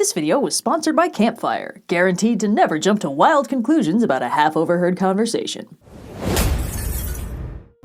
This video was sponsored by Campfire, guaranteed to never jump to wild conclusions about a half-overheard conversation.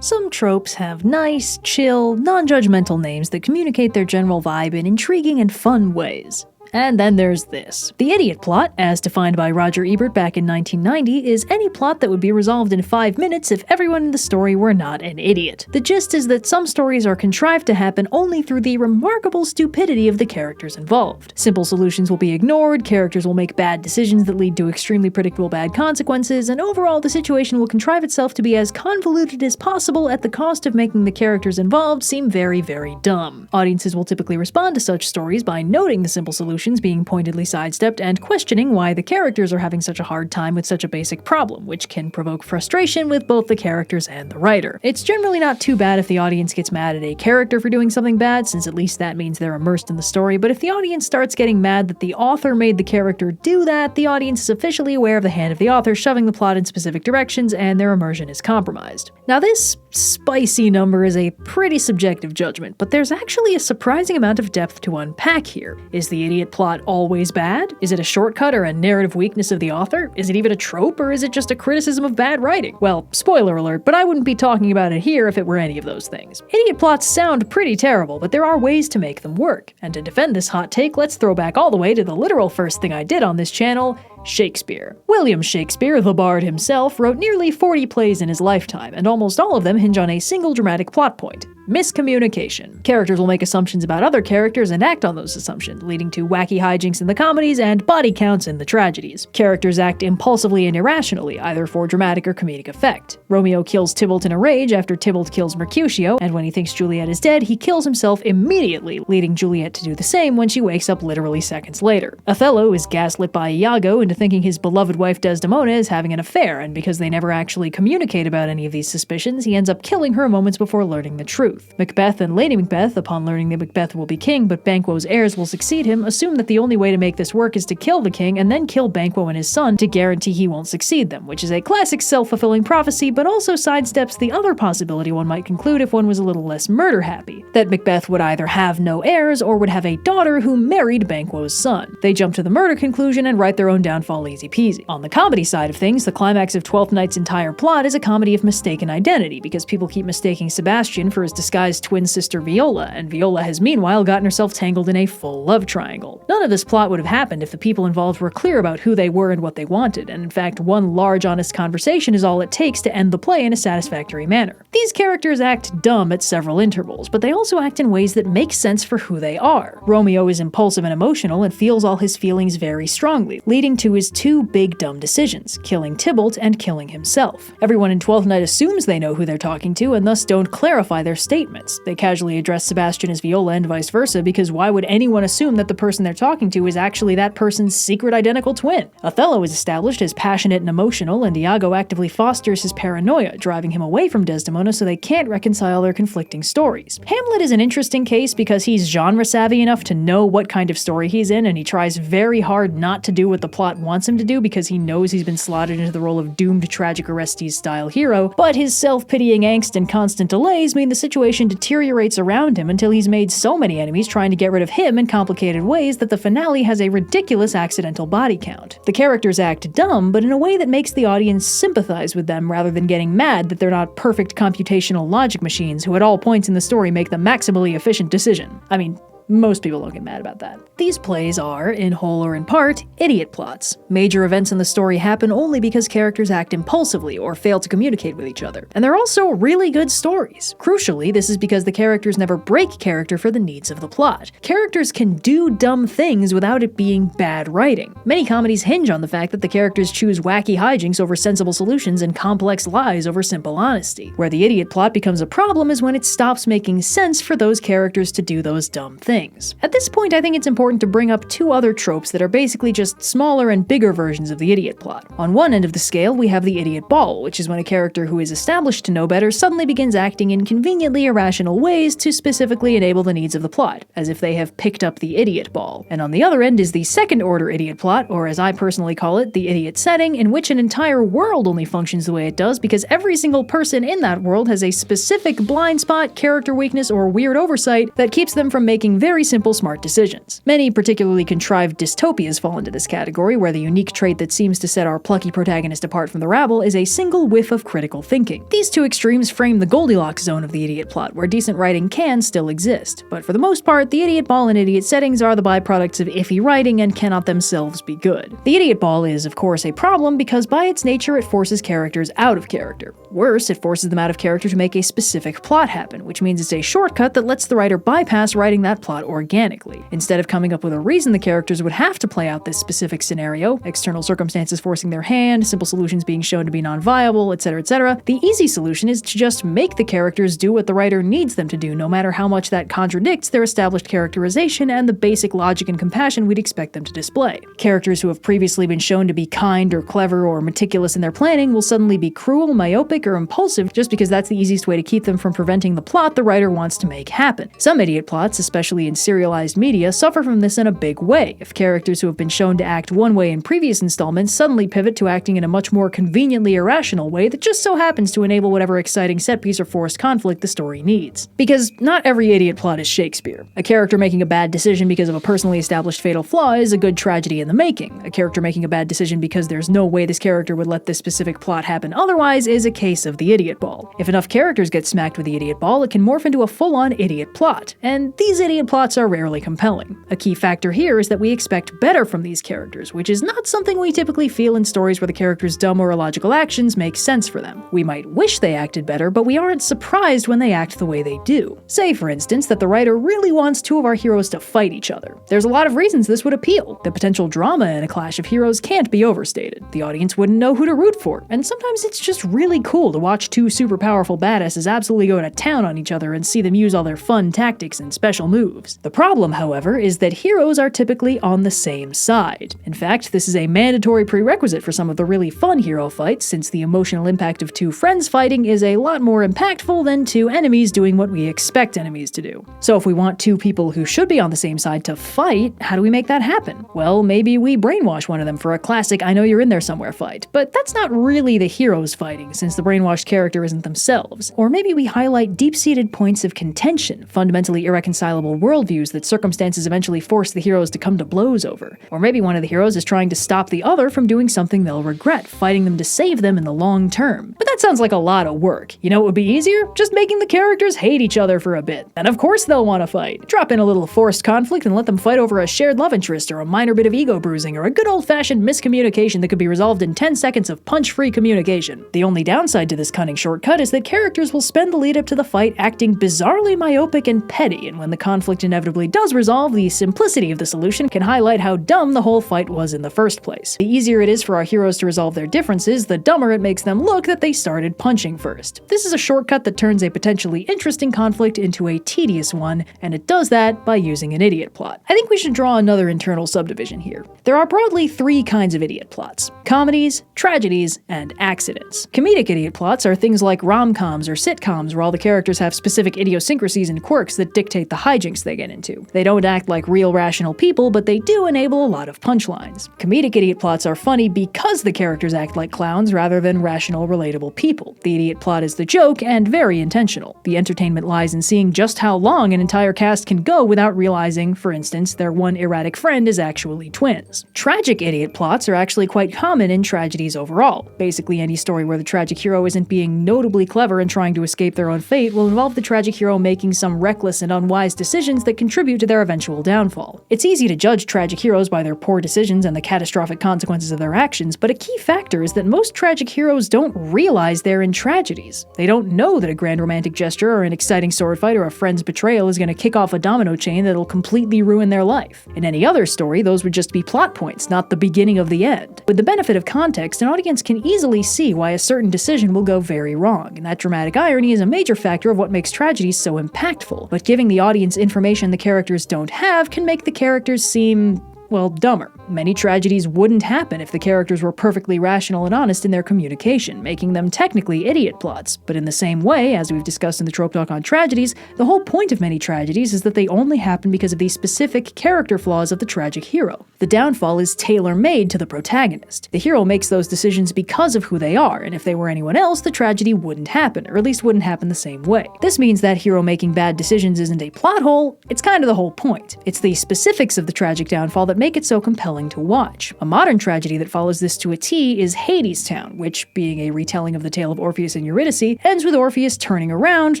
Some tropes have nice, chill, non-judgmental names that communicate their general vibe in intriguing and fun ways. And then there's this. The idiot plot, as defined by Roger Ebert back in 1990, is any plot that would be resolved in 5 minutes if everyone in the story were not an idiot. The gist is that some stories are contrived to happen only through the remarkable stupidity of the characters involved. Simple solutions will be ignored, characters will make bad decisions that lead to extremely predictable bad consequences, and overall the situation will contrive itself to be as convoluted as possible at the cost of making the characters involved seem very, very dumb. Audiences will typically respond to such stories by noting the simple solutions being pointedly sidestepped and questioning why the characters are having such a hard time with such a basic problem, which can provoke frustration with both the characters and the writer. It's generally not too bad if the audience gets mad at a character for doing something bad, since at least that means they're immersed in the story, but if the audience starts getting mad that the author made the character do that, the audience is officially aware of the hand of the author shoving the plot in specific directions, and their immersion is compromised. Now this spicy number is a pretty subjective judgment, but there's actually a surprising amount of depth to unpack here. Is the idiot plot always bad? Is it a shortcut or a narrative weakness of the author? Is it even a trope, or is it just a criticism of bad writing? Well, spoiler alert, but I wouldn't be talking about it here if it were any of those things. Idiot plots sound pretty terrible, but there are ways to make them work. And to defend this hot take, let's throw back all the way to the literal first thing I did on this channel: Shakespeare. William Shakespeare, the bard himself, wrote nearly 40 plays in his lifetime, and almost all of them hinge on a single dramatic plot point: miscommunication. Characters will make assumptions about other characters and act on those assumptions, leading to wacky hijinks in the comedies and body counts in the tragedies. Characters act impulsively and irrationally, either for dramatic or comedic effect. Romeo kills Tybalt in a rage after Tybalt kills Mercutio, and when he thinks Juliet is dead, he kills himself immediately, leading Juliet to do the same when she wakes up literally seconds later. Othello is gaslit by Iago into thinking his beloved wife Desdemona is having an affair, and because they never actually communicate about any of these suspicions, he ends up killing her moments before learning the truth. Macbeth and Lady Macbeth, upon learning that Macbeth will be king but Banquo's heirs will succeed him, assume that the only way to make this work is to kill the king and then kill Banquo and his son to guarantee he won't succeed them, which is a classic self-fulfilling prophecy, but also sidesteps the other possibility one might conclude if one was a little less murder-happy: that Macbeth would either have no heirs or would have a daughter who married Banquo's son. They jump to the murder conclusion and write their own downfall easy peasy. On the comedy side of things, the climax of Twelfth Night's entire plot is a comedy of mistaken identity, because people keep mistaking Sebastian for his disguised twin sister Viola, and Viola has meanwhile gotten herself tangled in a full love triangle. None of this plot would have happened if the people involved were clear about who they were and what they wanted, and in fact, one large honest conversation is all it takes to end the play in a satisfactory manner. These characters act dumb at several intervals, but they also act in ways that make sense for who they are. Romeo is impulsive and emotional and feels all his feelings very strongly, leading to his two big dumb decisions: killing Tybalt and killing himself. Everyone in Twelfth Night assumes they know who they're talking to and thus don't clarify their statements. They casually address Sebastian as Viola and vice versa, because why would anyone assume that the person they're talking to is actually that person's secret identical twin? Othello is established as passionate and emotional, and Iago actively fosters his paranoia, driving him away from Desdemona so they can't reconcile their conflicting stories. Hamlet is an interesting case because he's genre savvy enough to know what kind of story he's in, and he tries very hard not to do what the plot wants him to do because he knows he's been slotted into the role of doomed tragic Orestes-style hero, but his self-pitying angst and constant delays mean the situation deteriorates around him until he's made so many enemies trying to get rid of him in complicated ways that the finale has a ridiculous accidental body count. The characters act dumb, but in a way that makes the audience sympathize with them rather than getting mad that they're not perfect computational logic machines who at all points in the story make the maximally efficient decision. I mean, most people don't get mad about that. These plays are, in whole or in part, idiot plots. Major events in the story happen only because characters act impulsively or fail to communicate with each other. And they're also really good stories. Crucially, this is because the characters never break character for the needs of the plot. Characters can do dumb things without it being bad writing. Many comedies hinge on the fact that the characters choose wacky hijinks over sensible solutions and complex lies over simple honesty. Where the idiot plot becomes a problem is when it stops making sense for those characters to do those dumb things. At this point, I think it's important to bring up two other tropes that are basically just smaller and bigger versions of the idiot plot. On one end of the scale, we have the idiot ball, which is when a character who is established to know better suddenly begins acting in conveniently irrational ways to specifically enable the needs of the plot, as if they have picked up the idiot ball. And on the other end is the second-order idiot plot, or as I personally call it, the idiot setting, in which an entire world only functions the way it does because every single person in that world has a specific blind spot, character weakness, or weird oversight that keeps them from making very simple smart decisions. Many particularly contrived dystopias fall into this category, where the unique trait that seems to set our plucky protagonist apart from the rabble is a single whiff of critical thinking. These two extremes frame the Goldilocks zone of the idiot plot, where decent writing can still exist. But for the most part, the idiot ball and idiot settings are the byproducts of iffy writing and cannot themselves be good. The idiot ball is, of course, a problem because by its nature it forces characters out of character. Worse, it forces them out of character to make a specific plot happen, which means it's a shortcut that lets the writer bypass writing that plot organically. Instead of coming up with a reason the characters would have to play out this specific scenario, external circumstances forcing their hand, simple solutions being shown to be non-viable, etc., the easy solution is to just make the characters do what the writer needs them to do, no matter how much that contradicts their established characterization and the basic logic and compassion we'd expect them to display. Characters who have previously been shown to be kind or clever or meticulous in their planning will suddenly be cruel, myopic, or impulsive just because that's the easiest way to keep them from preventing the plot the writer wants to make happen. Some idiot plots, especially in serialized media, suffer from this in a big way. If characters who have been shown to act one way in previous installments suddenly pivot to acting in a much more conveniently irrational way that just so happens to enable whatever exciting set piece or forced conflict the story needs. Because not every idiot plot is Shakespeare. A character making a bad decision because of a personally established fatal flaw is a good tragedy in the making. A character making a bad decision because there's no way this character would let this specific plot happen otherwise is a case of the idiot ball. If enough characters get smacked with the idiot ball, it can morph into a full-on idiot plot, and these idiot plots are rarely compelling. A key factor here is that we expect better from these characters, which is not something we typically feel in stories where the characters' dumb or illogical actions make sense for them. We might wish they acted better, but we aren't surprised when they act the way they do. Say, for instance, that the writer really wants two of our heroes to fight each other. There's a lot of reasons this would appeal. The potential drama in a clash of heroes can't be overstated. The audience wouldn't know who to root for, and sometimes it's just really cool to watch two super powerful badasses absolutely go to town on each other and see them use all their fun tactics and special moves. The problem, however, is that heroes are typically on the same side. In fact, this is a mandatory prerequisite for some of the really fun hero fights, since the emotional impact of two friends fighting is a lot more impactful than two enemies doing what we expect enemies to do. So if we want two people who should be on the same side to fight, how do we make that happen? Well, maybe we brainwash one of them for a classic I know you're in there somewhere fight, but that's not really the heroes fighting, since the brainwashed character isn't themselves. Or maybe we highlight deep-seated points of contention, fundamentally irreconcilable worldviews that circumstances eventually force the heroes to come to blows over. Or maybe one of the heroes is trying to stop the other from doing something they'll regret, fighting them to save them in the long term. But that sounds like a lot of work. You know what would be easier? Just making the characters hate each other for a bit. And of course they'll want to fight. Drop in a little forced conflict and let them fight over a shared love interest or a minor bit of ego bruising or a good old-fashioned miscommunication that could be resolved in 10 seconds of punch-free communication. The only downside to this cunning shortcut is that characters will spend the lead up to the fight acting bizarrely myopic and petty, and when the conflict inevitably does resolve, the simplicity of the solution can highlight how dumb the whole fight was in the first place. The easier it is for our heroes to resolve their differences, the dumber it makes them look that they started punching first. This is a shortcut that turns a potentially interesting conflict into a tedious one, and it does that by using an idiot plot. I think we should draw another internal subdivision here. There are broadly three kinds of idiot plots: comedies, tragedies, and accidents. Comedic idiot plots are things like rom-coms or sitcoms where all the characters have specific idiosyncrasies and quirks that dictate the hijinks they get into. They don't act like real rational people, but they do enable a lot of punchlines. Comedic idiot plots are funny because the characters act like clowns rather than rational, relatable people. The idiot plot is the joke and very intentional. The entertainment lies in seeing just how long an entire cast can go without realizing, for instance, their one erratic friend is actually twins. Tragic idiot plots are actually quite common in tragedies overall. Basically, any story where the tragic hero isn't being notably clever and trying to escape their own fate will involve the tragic hero making some reckless and unwise decisions that contribute to their eventual downfall. It's easy to judge tragic heroes by their poor decisions and the catastrophic consequences of their actions, but a key factor is that most tragic heroes don't realize they're in tragedies. They don't know that a grand romantic gesture or an exciting sword fight or a friend's betrayal is going to kick off a domino chain that'll completely ruin their life. In any other story, those would just be plot points, not the beginning of the end. With the benefit of context, an audience can easily see why a certain decision will go very wrong, and that dramatic irony is a major factor of what makes tragedies so impactful. But giving the audience information the characters don't have can make the characters seem, well, dumber. Many tragedies wouldn't happen if the characters were perfectly rational and honest in their communication, making them technically idiot plots. But in the same way, as we've discussed in the Trope Talk on tragedies, the whole point of many tragedies is that they only happen because of the specific character flaws of the tragic hero. The downfall is tailor-made to the protagonist. The hero makes those decisions because of who they are, and if they were anyone else, the tragedy wouldn't happen, or at least wouldn't happen the same way. This means that hero making bad decisions isn't a plot hole, it's kind of the whole point. It's the specifics of the tragic downfall that make it so compelling to watch. A modern tragedy that follows this to a T is Hadestown, which, being a retelling of the tale of Orpheus and Eurydice, ends with Orpheus turning around,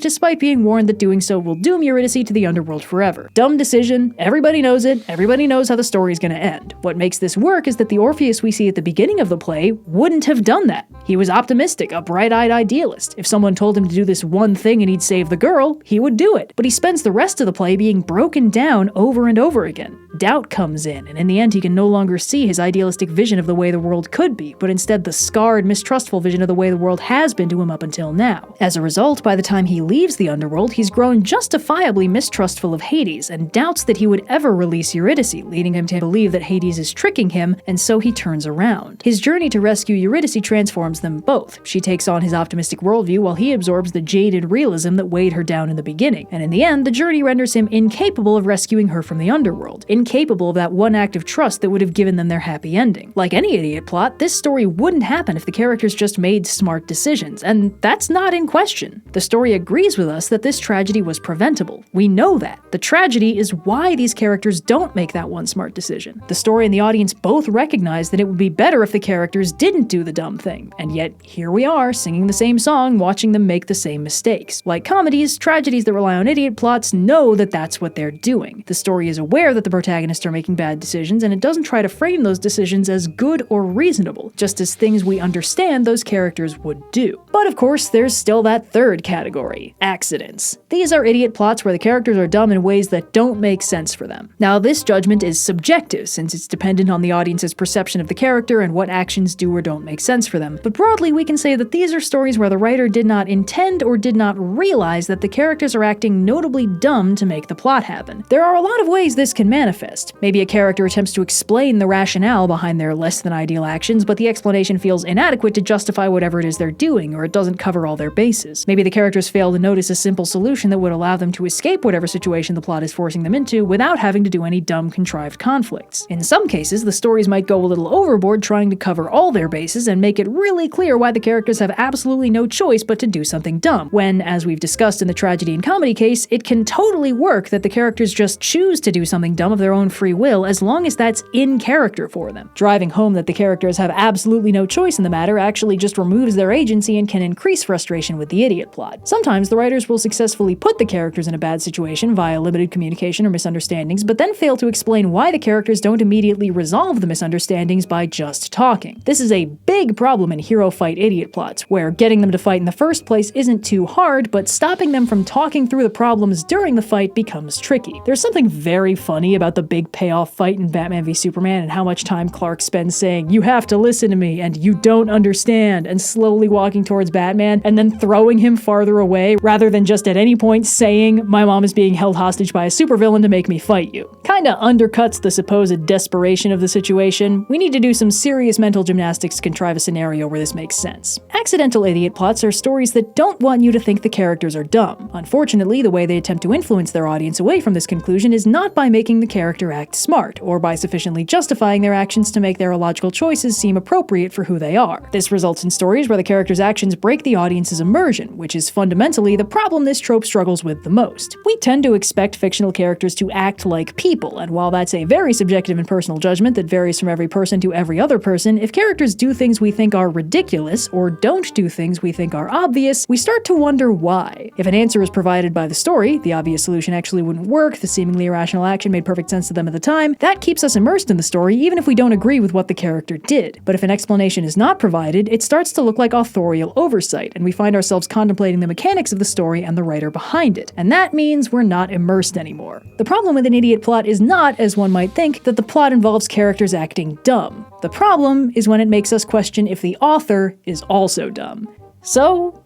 despite being warned that doing so will doom Eurydice to the underworld forever. Dumb decision, everybody knows it, everybody knows how the story is going to end. What makes this work is that the Orpheus we see at the beginning of the play wouldn't have done that. He was optimistic, a bright-eyed idealist. If someone told him to do this one thing and he'd save the girl, he would do it. But he spends the rest of the play being broken down over and over again. Doubt comes in, and in the end he can no longer see his idealistic vision of the way the world could be, but instead the scarred, mistrustful vision of the way the world has been to him up until now. As a result, by the time he leaves the underworld, he's grown justifiably mistrustful of Hades, and doubts that he would ever release Eurydice, leading him to believe that Hades is tricking him, and so he turns around. His journey to rescue Eurydice transforms them both. She takes on his optimistic worldview while he absorbs the jaded realism that weighed her down in the beginning, and in the end, the journey renders him incapable of rescuing her from the underworld, incapable of that one act of trust that would have given them their happy ending. Like any idiot plot, this story wouldn't happen if the characters just made smart decisions, and that's not in question. The story agrees with us that this tragedy was preventable. We know that. The tragedy is why these characters don't make that one smart decision. The story and the audience both recognize that it would be better if the characters didn't do the dumb thing, and yet here we are, singing the same song, watching them make the same mistakes. Like comedies, tragedies that rely on idiot plots know that that's what they're doing. The story is aware that the protagonists are making bad decisions, and it doesn't try to frame those decisions as good or reasonable, just as things we understand those characters would do. But of course, there's still that third category, accidents. These are idiot plots where the characters are dumb in ways that don't make sense for them. Now, this judgment is subjective, since it's dependent on the audience's perception of the character and what actions do or don't make sense for them. But broadly, we can say that these are stories where the writer did not intend or did not realize that the characters are acting notably dumb to make the plot happen. There are a lot of ways this can manifest. Maybe a character attempts to explain the rationale behind their less than ideal actions, but the explanation feels inadequate to justify whatever it is they're doing, or it doesn't cover all their bases. Maybe the characters fail to notice a simple solution that would allow them to escape whatever situation the plot is forcing them into without having to do any dumb, contrived conflicts. In some cases, the stories might go a little overboard trying to cover all their bases and make it really clear why the characters have absolutely no choice but to do something dumb, when, as we've discussed in the tragedy and comedy case, it can totally work that the characters just choose to do something dumb of their own free will as long as that's in character for them. Driving home that the characters have absolutely no choice in the matter actually just removes their agency and can increase frustration with the idiot plot. Sometimes the writers will successfully put the characters in a bad situation via limited communication or misunderstandings, but then fail to explain why the characters don't immediately resolve the misunderstandings by just talking. This is a big problem in hero fight idiot plots, where getting them to fight in the first place isn't too hard, but stopping them from talking through the problems during the fight becomes tricky. There's something very funny about the big payoff fight in Batman v Superman and how much time Clark spends saying, "You have to listen to me," and "You don't understand," and slowly walking towards Batman and then throwing him farther away rather than just at any point saying, "My mom is being held hostage by a supervillain to make me fight you." Kinda undercuts the supposed desperation of the situation. We need to do some serious mental gymnastics to contrive a scenario where this makes sense. Accidental idiot plots are stories that don't want you to think the characters are dumb. Unfortunately, the way they attempt to influence their audience away from this conclusion is not by making the character act smart, or by sufficiently justifying their actions to make their illogical choices seem appropriate for who they are. This results in stories where the characters' actions break the audience's immersion, which is fundamentally the problem this trope struggles with the most. We tend to expect fictional characters to act like people, and while that's a very subjective and personal judgment that varies from every person to every other person, if characters do things we think are ridiculous, or don't do things we think are obvious, we start to wonder why. If an answer is provided by the story, the obvious solution actually wouldn't work, the seemingly irrational action made perfect sense to them at the time, that keeps us immersed in the story even if we don't agree with what the character did. But if an explanation is not provided, it starts to look like authorial oversight, and we find ourselves contemplating the mechanics of the story and the writer behind it. And that means we're not immersed anymore. The problem with an idiot plot is not, as one might think, that the plot involves characters acting dumb. The problem is when it makes us question if the author is also dumb. So,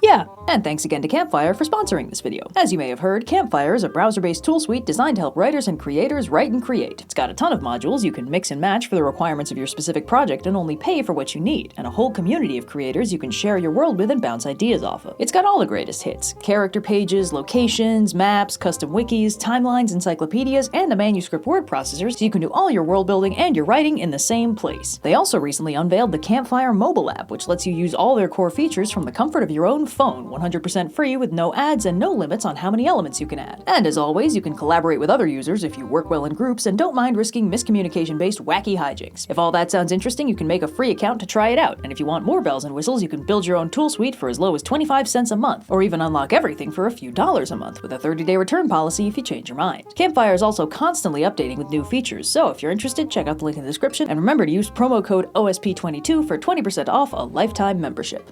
Yeah, and thanks again to Campfire for sponsoring this video. As you may have heard, Campfire is a browser-based tool suite designed to help writers and creators write and create. It's got a ton of modules you can mix and match for the requirements of your specific project and only pay for what you need, and a whole community of creators you can share your world with and bounce ideas off of. It's got all the greatest hits: character pages, locations, maps, custom wikis, timelines, encyclopedias, and a manuscript word processor so you can do all your world building and your writing in the same place. They also recently unveiled the Campfire mobile app, which lets you use all their core features from the comfort of your own phone, 100% free with no ads and no limits on how many elements you can add. And as always, you can collaborate with other users if you work well in groups and don't mind risking miscommunication-based wacky hijinks. If all that sounds interesting, you can make a free account to try it out, and if you want more bells and whistles, you can build your own tool suite for as low as 25 cents a month, or even unlock everything for a few dollars a month with a 30-day return policy if you change your mind. Campfire is also constantly updating with new features, so if you're interested, check out the link in the description, and remember to use promo code OSP22 for 20% off a lifetime membership.